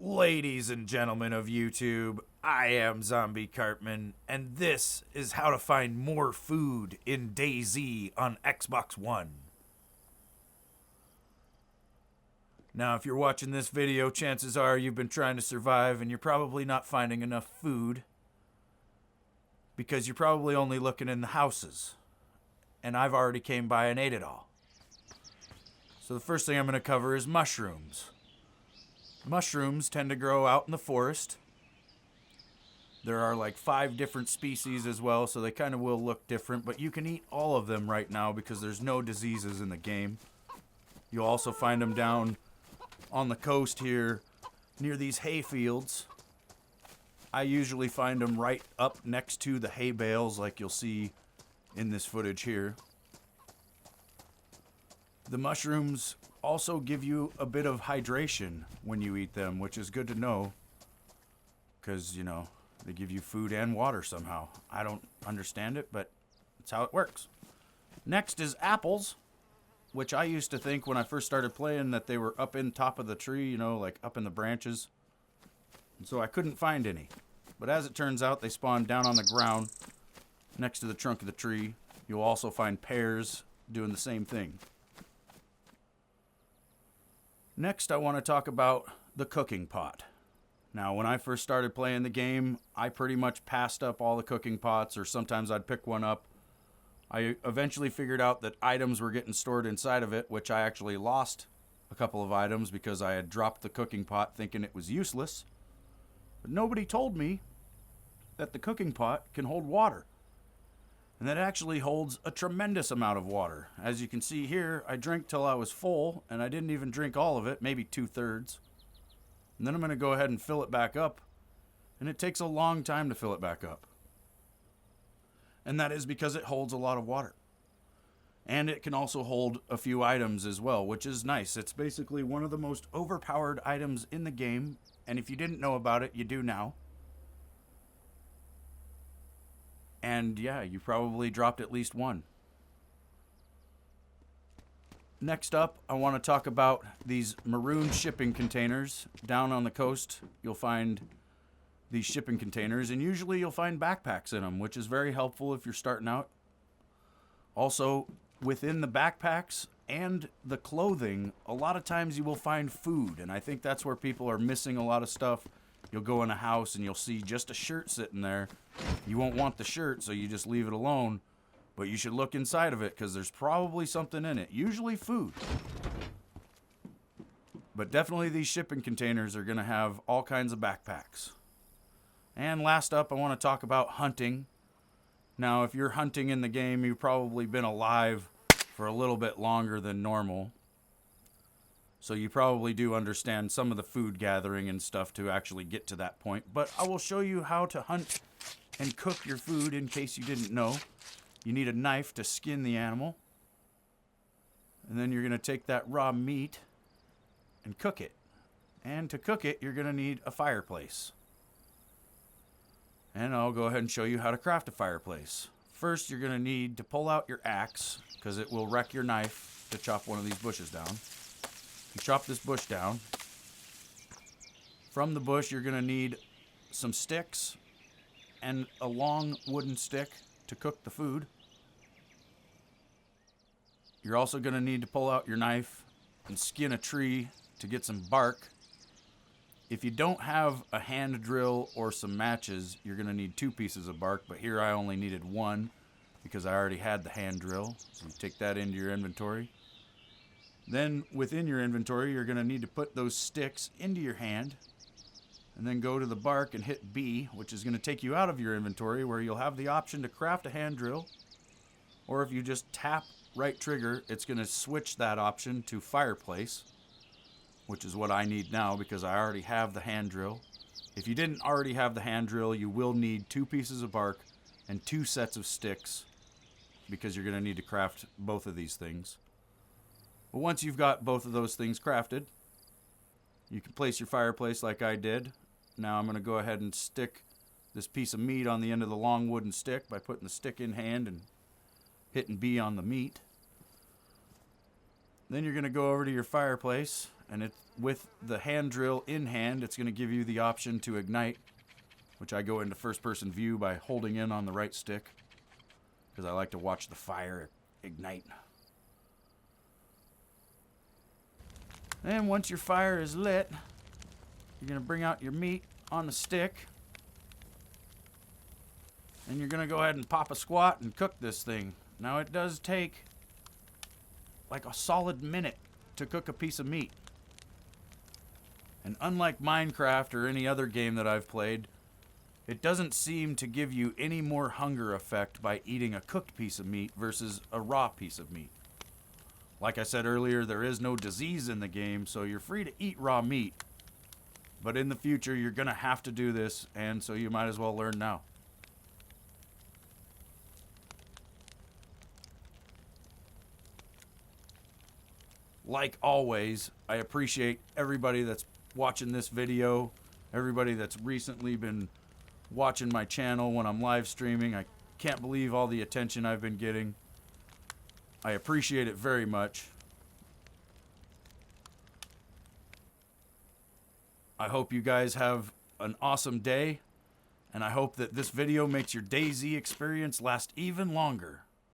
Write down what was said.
Ladies and gentlemen of YouTube, I am Zombie Cartman, and this is how to find more food in DayZ on Xbox One. Now, if you're watching this video, chances are you've been trying to survive and you're probably not finding enough food because you're probably only looking in the houses. And I've already came by and ate it all. So the first thing I'm going to cover is mushrooms. Mushrooms tend to grow out in the forest. There are like 5 different species as well, so they kind of will look different, but you can eat all of them right now because there's no diseases in the game. You'll also find them down on the coast here near these hay fields. I usually find them right up next to the hay bales like you'll see in this footage here. The mushrooms also give you a bit of hydration when you eat them, which is good to know because, you know, they give you food and water somehow. I don't understand it, but it's how it works. Next is apples, which I used to think when I first started playing that they were up in top of the tree, you know, like up in the branches. And so I couldn't find any. But as it turns out, they spawn down on the ground next to the trunk of the tree. You'll also find pears doing the same thing. Next, I want to talk about the cooking pot. Now, when I first started playing the game, I pretty much passed up all the cooking pots, or sometimes I'd pick one up. I eventually figured out that items were getting stored inside of it, which I actually lost a couple of items because I had dropped the cooking pot thinking it was useless. But nobody told me that the cooking pot can hold water. And that actually holds a tremendous amount of water. As you can see here, I drank till I was full, and I didn't even drink all of it, maybe 2/3. And then I'm going to go ahead and fill it back up, and it takes a long time to fill it back up. And that is because it holds a lot of water. And it can also hold a few items as well, which is nice. It's basically one of the most overpowered items in the game, and if you didn't know about it, you do now. And yeah, you probably dropped at least one. Next up, I want to talk about these maroon shipping containers. Down on the coast, you'll find these shipping containers, and usually you'll find backpacks in them, which is very helpful if you're starting out. Also, within the backpacks and the clothing, a lot of times you will find food, and I think that's where people are missing a lot of stuff. You'll go in a house and you'll see just a shirt sitting there. You won't want the shirt, so you just leave it alone. But you should look inside of it because there's probably something in it. Usually food. But definitely these shipping containers are going to have all kinds of backpacks. And last up, I want to talk about hunting. Now, if you're hunting in the game, you've probably been alive for a little bit longer than normal. So you probably do understand some of the food gathering and stuff to actually get to that point. But I will show you how to hunt and cook your food in case you didn't know. You need a knife to skin the animal. And then you're going to take that raw meat and cook it. And to cook it, you're going to need a fireplace. And I'll go ahead and show you how to craft a fireplace. First, you're going to need to pull out your axe because it will wreck your knife to chop one of these bushes down. You chop this bush down. From the bush, you're going to need some sticks and a long wooden stick to cook the food. You're also going to need to pull out your knife and skin a tree to get some bark. If you don't have a hand drill or some matches, you're going to need 2 pieces of bark, but here I only needed 1 because I already had the hand drill. So you take that into your inventory. Then within your inventory, you're going to need to put those sticks into your hand and then go to the bark and hit B, which is going to take you out of your inventory where you'll have the option to craft a hand drill. Or if you just tap right trigger, it's going to switch that option to fireplace, which is what I need now because I already have the hand drill. If you didn't already have the hand drill, you will need 2 pieces of bark and 2 sets of sticks because you're going to need to craft both of these things. But once you've got both of those things crafted, you can place your fireplace like I did. Now I'm going to go ahead and stick this piece of meat on the end of the long wooden stick by putting the stick in hand and hitting B on the meat. Then you're going to go over to your fireplace and with the hand drill in hand, it's going to give you the option to ignite, which I go into first-person view by holding in on the right stick, because I like to watch the fire ignite. And once your fire is lit, you're going to bring out your meat on the stick, and you're going to go ahead and pop a squat and cook this thing. Now, it does take like a solid minute to cook a piece of meat. And unlike Minecraft or any other game that I've played, it doesn't seem to give you any more hunger effect by eating a cooked piece of meat versus a raw piece of meat. Like I said earlier, there is no disease in the game, so you're free to eat raw meat. But in the future, you're going to have to do this, and so you might as well learn now. Like always, I appreciate everybody that's watching this video, everybody that's recently been watching my channel when I'm live streaming. I can't believe all the attention I've been getting. I appreciate it very much. I hope you guys have an awesome day, and I hope that this video makes your DayZ experience last even longer.